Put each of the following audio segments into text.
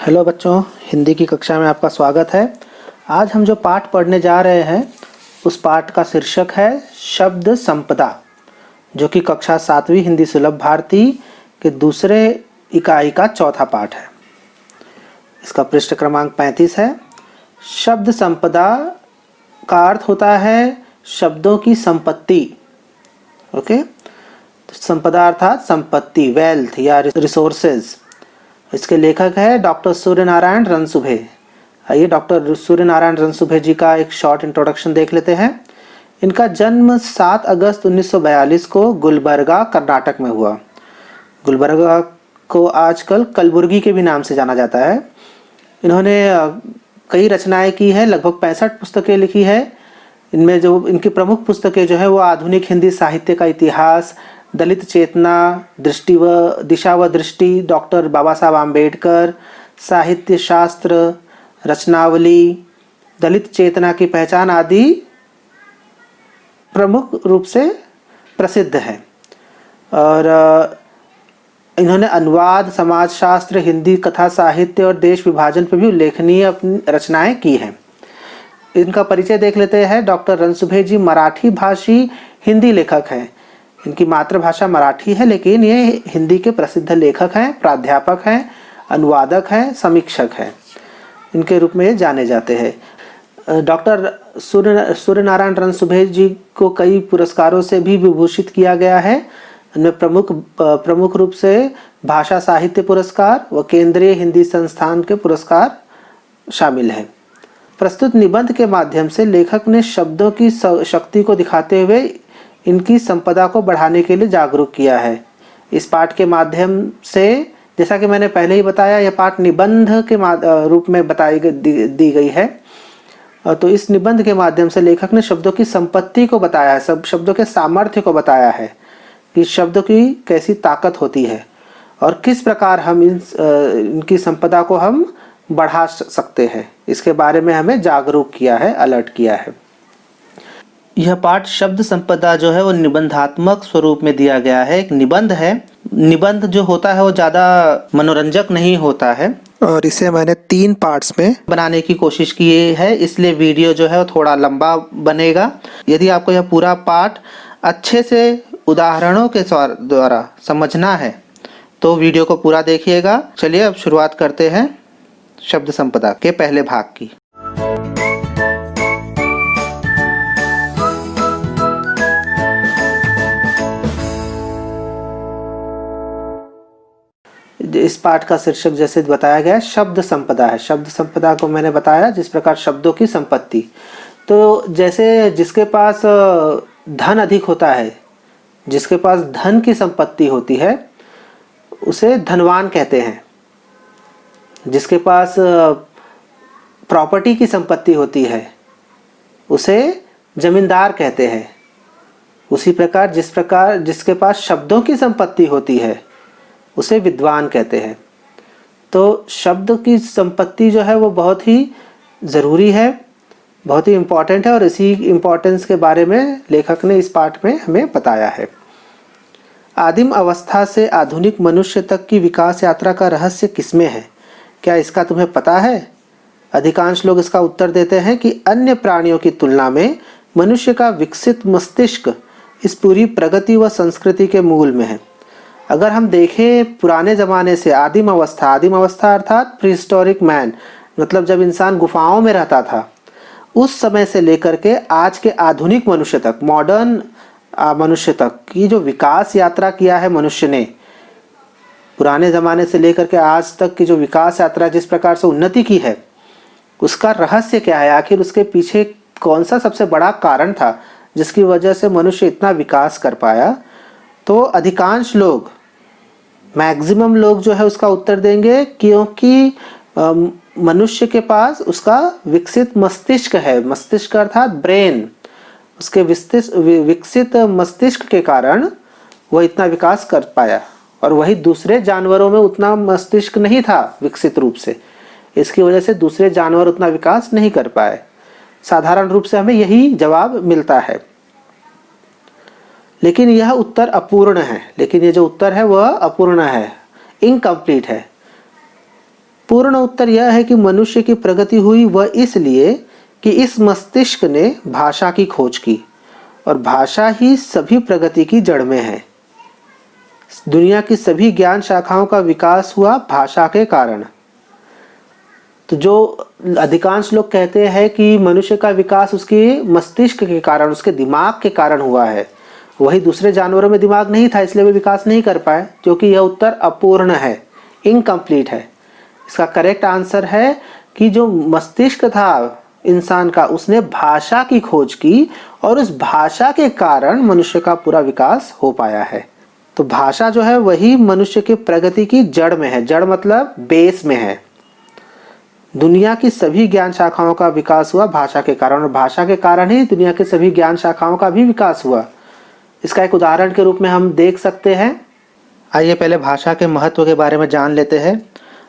Hello बच्चों, हिंदी की कक्षा में आपका स्वागत है। आज हम जो पाठ पढ़ने जा रहे हैं उस पाठ का शीर्षक है शब्द संपदा, जो कि कक्षा 7वीं हिंदी सुलभ भारती के दूसरे इकाई का चौथा पाठ है। इसका पृष्ठ क्रमांक 35 है। शब्द संपदा का अर्थ होता है शब्दों की संपत्ति। ओके, संपदा अर्थात संपत्ति, वेल्थ या रिसोर्सेज। इसके लेखक है डॉक्टर सूर्य नारायण रणसुभे। आइए डॉक्टर सूर्य नारायण रणसुभे जी का एक शॉर्ट इंट्रोडक्शन देख लेते हैं। इनका जन्म 7 अगस्त 1942 को गुलबर्गा, कर्नाटक में हुआ। गुलबर्गा को आजकल कलबुर्गी के भी नाम से जाना जाता है। इन्होंने कई रचनाएं की है, लगभग 65 पुस्तकें लिखी है। इनमें जो इनकी प्रमुख पुस्तकें जो है वो आधुनिक हिंदी साहित्य का इतिहास, दलित चेतना, दृष्टि व दिशा व दृष्टि, डॉक्टर बाबा साहब आम्बेडकर, साहित्य शास्त्र, रचनावली, दलित चेतना की पहचान आदि प्रमुख रूप से प्रसिद्ध है। और इन्होंने अनुवाद, समाजशास्त्र, हिंदी कथा साहित्य और देश विभाजन पर भी उल्लेखनीय अपनी रचनाएं की हैं। इनका परिचय देख लेते हैं। डॉक्टर रणसुभे जी मराठी भाषी हिंदी लेखक हैं। इनकी मातृभाषा मराठी है, लेकिन ये हिंदी के प्रसिद्ध लेखक हैं, प्राध्यापक हैं, अनुवादक हैं, समीक्षक हैं। इनके रूप में जाने जाते हैं। डॉक्टर सूर्य नारायण रणसुभे जी को कई पुरस्कारों से भी विभूषित किया गया है। इनमें प्रमुख रूप से भाषा साहित्य पुरस्कार व केंद्रीय हिंदी संस्थान के पुरस्कार शामिल हैं। प्रस्तुत निबंध के माध्यम से लेखक ने शब्दों की शक्ति को दिखाते हुए इनकी संपदा को बढ़ाने के लिए जागरूक किया है। इस पाठ के माध्यम से, जैसा कि मैंने पहले ही बताया, यह पाठ निबंध के रूप में दी गई है। तो इस निबंध के माध्यम से लेखक ने शब्दों की संपत्ति को बताया है, सब शब्दों के सामर्थ्य को बताया है कि शब्दों की कैसी ताकत होती है और किस प्रकार हम इनकी संपदा को हम बढ़ा सकते हैं। इसके बारे में हमें जागरूक किया है, अलर्ट किया है। यह पाठ शब्द संपदा जो है वो निबंधात्मक स्वरूप में दिया गया है। एक निबंध है। निबंध जो होता है वो ज़्यादा मनोरंजक नहीं होता है और इसे मैंने 3 पार्ट्स में बनाने की कोशिश की है, इसलिए वीडियो जो है वो थोड़ा लंबा बनेगा। यदि आपको यह पूरा पाठ अच्छे से उदाहरणों के द्वारा समझना है तो वीडियो को पूरा देखिएगा। चलिए अब शुरुआत करते हैं शब्द संपदा के पहले भाग की। इस पाठ का शीर्षक जैसे बताया गया शब्द संपदा है। शब्द संपदा को मैंने बताया जिस प्रकार शब्दों की संपत्ति। तो जैसे जिसके पास धन अधिक होता है, जिसके पास धन की संपत्ति होती है उसे धनवान कहते हैं। जिसके पास प्रॉपर्टी की संपत्ति होती है उसे जमींदार कहते हैं। उसी प्रकार जिसके पास शब्दों की संपत्ति होती है उसे विद्वान कहते हैं। तो शब्द की संपत्ति जो है वो बहुत ही ज़रूरी है, बहुत ही इम्पोर्टेंट है और इसी इम्पोर्टेंस के बारे में लेखक ने इस पाठ में हमें बताया है। आदिम अवस्था से आधुनिक मनुष्य तक की विकास यात्रा का रहस्य किसमें है? क्या इसका तुम्हें पता है? अधिकांश लोग इसका उत्तर देते हैं कि अन्य प्राणियों की तुलना में मनुष्य का विकसित मस्तिष्क इस पूरी प्रगति व संस्कृति के मूल में है। अगर हम देखें पुराने ज़माने से आदिम अवस्था अर्थात प्रीहिस्टोरिक मैन, मतलब जब इंसान गुफाओं में रहता था, उस समय से लेकर के आज के आधुनिक मनुष्य तक, मॉडर्न मनुष्य तक की जो विकास यात्रा किया है मनुष्य ने, पुराने ज़माने से लेकर के आज तक की जो विकास यात्रा जिस प्रकार से उन्नति की है, उसका रहस्य क्या है? आखिर उसके पीछे कौन सा सबसे बड़ा कारण था जिसकी वजह से मनुष्य इतना विकास कर पाया? तो अधिकांश लोग, मैक्सिमम लोग जो है उसका उत्तर देंगे क्योंकि मनुष्य के पास उसका विकसित मस्तिष्क है। मस्तिष्क अर्थात ब्रेन, उसके विकसित मस्तिष्क के कारण वह इतना विकास कर पाया और वही दूसरे जानवरों में उतना मस्तिष्क नहीं था विकसित रूप से। इसकी वजह से दूसरे जानवर उतना विकास नहीं कर पाए। साधारण रूप से हमें यही जवाब मिलता है। लेकिन यह उत्तर अपूर्ण है। लेकिन ये जो उत्तर है वह अपूर्ण है, इनकम्प्लीट है। पूर्ण उत्तर यह है कि मनुष्य की प्रगति हुई वह इसलिए कि इस मस्तिष्क ने भाषा की खोज की, और भाषा ही सभी प्रगति की जड़ में है। दुनिया की सभी ज्ञान शाखाओं का विकास हुआ भाषा के कारण। तो जो अधिकांश लोग कहते हैं कि मनुष्य का विकास उसके मस्तिष्क के कारण, उसके दिमाग के कारण हुआ है, वही दूसरे जानवरों में दिमाग नहीं था इसलिए वे विकास नहीं कर पाए, क्योंकि यह उत्तर अपूर्ण है, इनकम्प्लीट है। इसका करेक्ट आंसर है कि जो मस्तिष्क था इंसान का, उसने भाषा की खोज की और उस भाषा के कारण मनुष्य का पूरा विकास हो पाया है। तो भाषा जो है वही मनुष्य की प्रगति की जड़ में है। जड़ मतलब बेस में है। दुनिया की सभी ज्ञान शाखाओं का विकास हुआ भाषा के कारण, और भाषा के कारण ही दुनिया के सभी ज्ञान शाखाओं का भी विकास हुआ। इसका एक उदाहरण के रूप में हम देख सकते हैं। आइए पहले भाषा के महत्व के बारे में जान लेते हैं।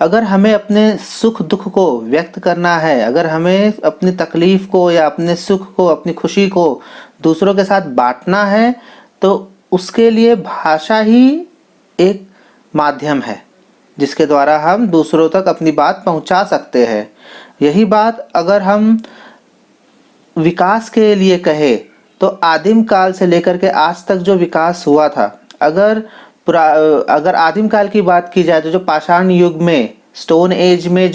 अगर हमें अपने सुख दुख को व्यक्त करना है, अगर हमें अपनी तकलीफ को या अपने सुख को, अपनी खुशी को दूसरों के साथ बांटना है, तो उसके लिए भाषा ही एक माध्यम है जिसके द्वारा हम दूसरों तक अपनी बात पहुंचा सकते हैं। यही बात अगर हम विकास के लिए कहें तो आदिम काल से लेकर के आज तक जो विकास हुआ था, अगर आदिम काल की बात की जाए तो जो पाषाण युग में, स्टोन एज में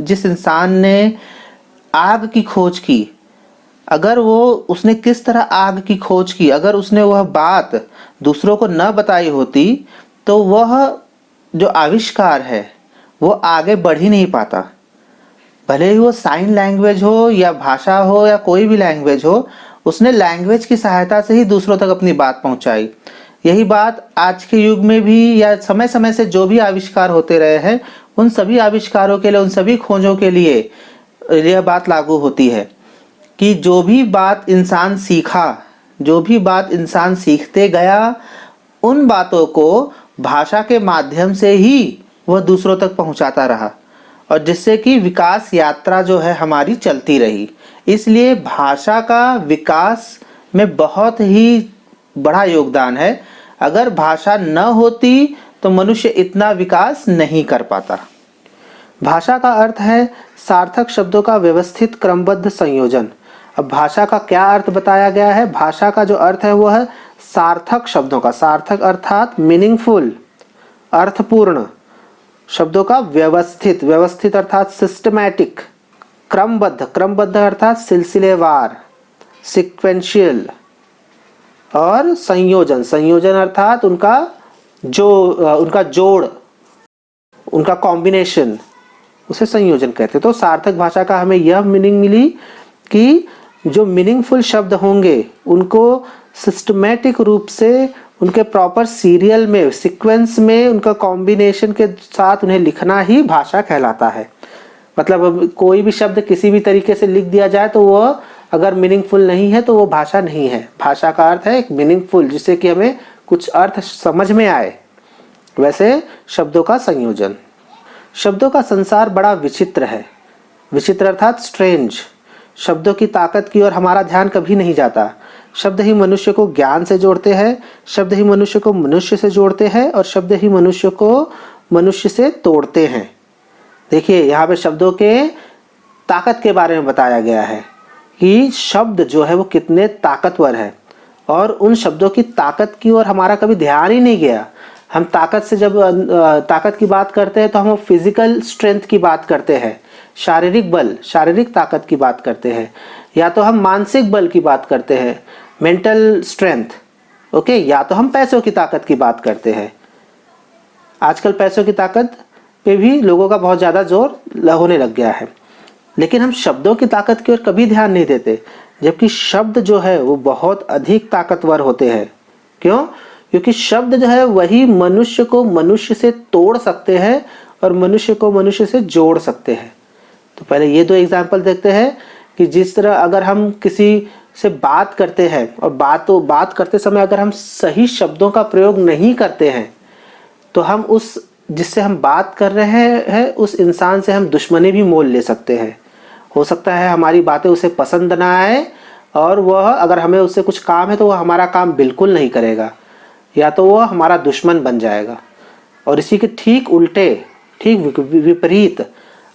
जिस इंसान ने आग की खोज की, अगर उसने किस तरह आग की खोज की, अगर उसने वह बात दूसरों को न बताई होती तो वह जो आविष्कार है वो आगे बढ़ ही नहीं पाता। भले ही वो साइन लैंग्वेज हो या भाषा हो या कोई भी लैंग्वेज हो, उसने लैंग्वेज की सहायता से ही दूसरों तक अपनी बात पहुंचाई। यही बात आज के युग में भी या समय समय से जो भी आविष्कार होते रहे हैं, उन सभी आविष्कारों के लिए, उन सभी खोजों के लिए यह बात लागू होती है कि जो भी बात इंसान सीखा, जो भी बात इंसान सीखते गया, उन बातों को भाषा के माध्यम से ही वह दूसरों तक पहुंचाता रहा, और जिससे कि विकास यात्रा जो है हमारी चलती रही। इसलिए भाषा का विकास में बहुत ही बड़ा योगदान है। अगर भाषा न होती तो मनुष्य इतना विकास नहीं कर पाता। भाषा का अर्थ है सार्थक शब्दों का व्यवस्थित क्रमबद्ध संयोजन। अब भाषा का क्या अर्थ बताया गया है? भाषा का जो अर्थ है वो है सार्थक शब्दों का, सार्थक अर्थात मीनिंगफुल, अर्थपूर्ण शब्दों का व्यवस्थित, व्यवस्थित अर्थात सिस्टमैटिक, क्रमबद्ध, क्रमबद्ध अर्थात सिलसिलेवार, सिक्वेंशियल, और संयोजन, संयोजन अर्थात उनका जोड़, उनका कॉम्बिनेशन, उसे संयोजन कहते हैं। तो सार्थक भाषा का हमें यह मीनिंग मिली कि जो मीनिंगफुल शब्द होंगे उनको सिस्टमैटिक रूप से, उनके प्रॉपर सीरियल में, सीक्वेंस में, उनका कॉम्बिनेशन के साथ उन्हें लिखना ही भाषा कहलाता है। मतलब कोई भी शब्द किसी भी तरीके से लिख दिया जाए तो वह अगर मीनिंगफुल नहीं है तो वो भाषा नहीं है। भाषा का अर्थ है एक मीनिंगफुल, जिससे कि हमें कुछ अर्थ समझ में आए, वैसे शब्दों का संयोजन। शब्दों का संसार बड़ा विचित्र है। विचित्र अर्थात स्ट्रेंज। शब्दों की ताकत की ओर हमारा ध्यान कभी नहीं जाता। शब्द ही मनुष्य को ज्ञान से जोड़ते हैं, शब्द ही मनुष्य को मनुष्य से जोड़ते हैं, और शब्द ही मनुष्य को मनुष्य से तोड़ते हैं। देखिए यहाँ पे शब्दों के ताकत के बारे में बताया गया है कि शब्द जो है वो कितने ताकतवर है, और उन शब्दों की ताकत की ओर हमारा कभी ध्यान ही नहीं गया। हम ताकत से जब ताकत की बात करते हैं तो हम फिजिकल स्ट्रेंथ की बात करते हैं, शारीरिक बल, शारीरिक ताकत की बात करते हैं, या तो हम मानसिक बल की बात करते हैं, मेंटल स्ट्रेंथ, ओके, या तो हम पैसों की ताकत की बात करते हैं। आजकल पैसों की ताकत पे भी लोगों का बहुत ज़्यादा जोर होने लग गया है, लेकिन हम शब्दों की ताकत की ओर कभी ध्यान नहीं देते, जबकि शब्द जो है वो बहुत अधिक ताकतवर होते हैं। क्यों? क्योंकि शब्द जो है वही मनुष्य को मनुष्य से तोड़ सकते हैं और मनुष्य को मनुष्य से जोड़ सकते हैं। तो पहले ये दो एग्जाम्पल देखते हैं कि जिस तरह अगर हम किसी से बात करते हैं और बात करते समय अगर हम सही शब्दों का प्रयोग नहीं करते हैं तो हम उस जिससे हम बात कर रहे हैं उस इंसान से हम दुश्मनी भी मोल ले सकते हैं। हो सकता है हमारी बातें उसे पसंद ना आए, और वह अगर हमें उससे कुछ काम है तो वह हमारा काम बिल्कुल नहीं करेगा, या तो वह हमारा दुश्मन बन जाएगा। और इसी के ठीक उल्टे ठीक विपरीत,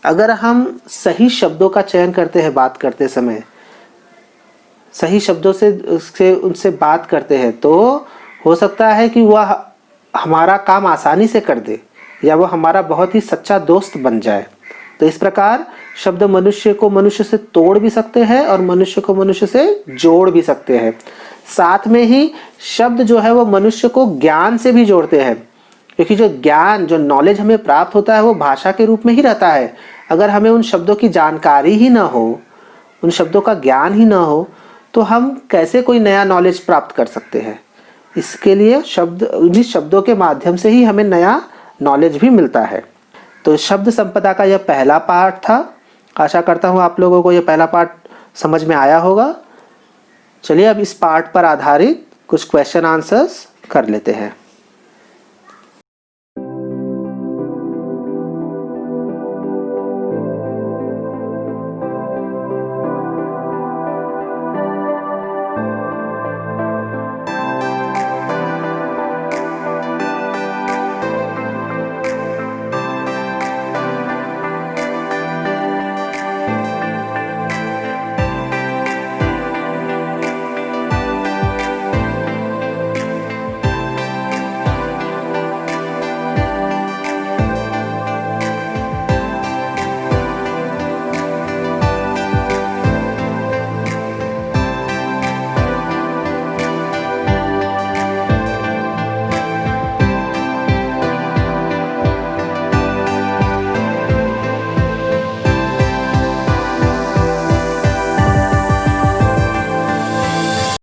अगर हम सही शब्दों का चयन करते हैं बात करते समय, सही शब्दों से उनसे बात करते हैं, तो हो सकता है कि वह हमारा काम आसानी से कर दे या वो हमारा बहुत ही सच्चा दोस्त बन जाए। तो इस प्रकार शब्द मनुष्य को मनुष्य से तोड़ भी सकते हैं और मनुष्य को मनुष्य से जोड़ भी सकते हैं। साथ में ही शब्द जो है वो मनुष्य को ज्ञान से भी जोड़ते हैं, क्योंकि जो ज्ञान, जो नॉलेज हमें प्राप्त होता है वो भाषा के रूप में ही रहता है। अगर हमें उन शब्दों की जानकारी ही ना हो, उन शब्दों का ज्ञान ही ना हो, तो हम कैसे कोई नया नॉलेज प्राप्त कर सकते हैं। इसके लिए शब्द, उन्हीं शब्दों के माध्यम से ही हमें नया नॉलेज भी मिलता है। तो शब्द संपदा का यह पहला पार्ट था। आशा करता हूँ आप लोगों को यह पहला पार्ट समझ में आया होगा। चलिए अब इस पार्ट पर आधारित कुछ क्वेश्चन आंसर्स कर लेते हैं।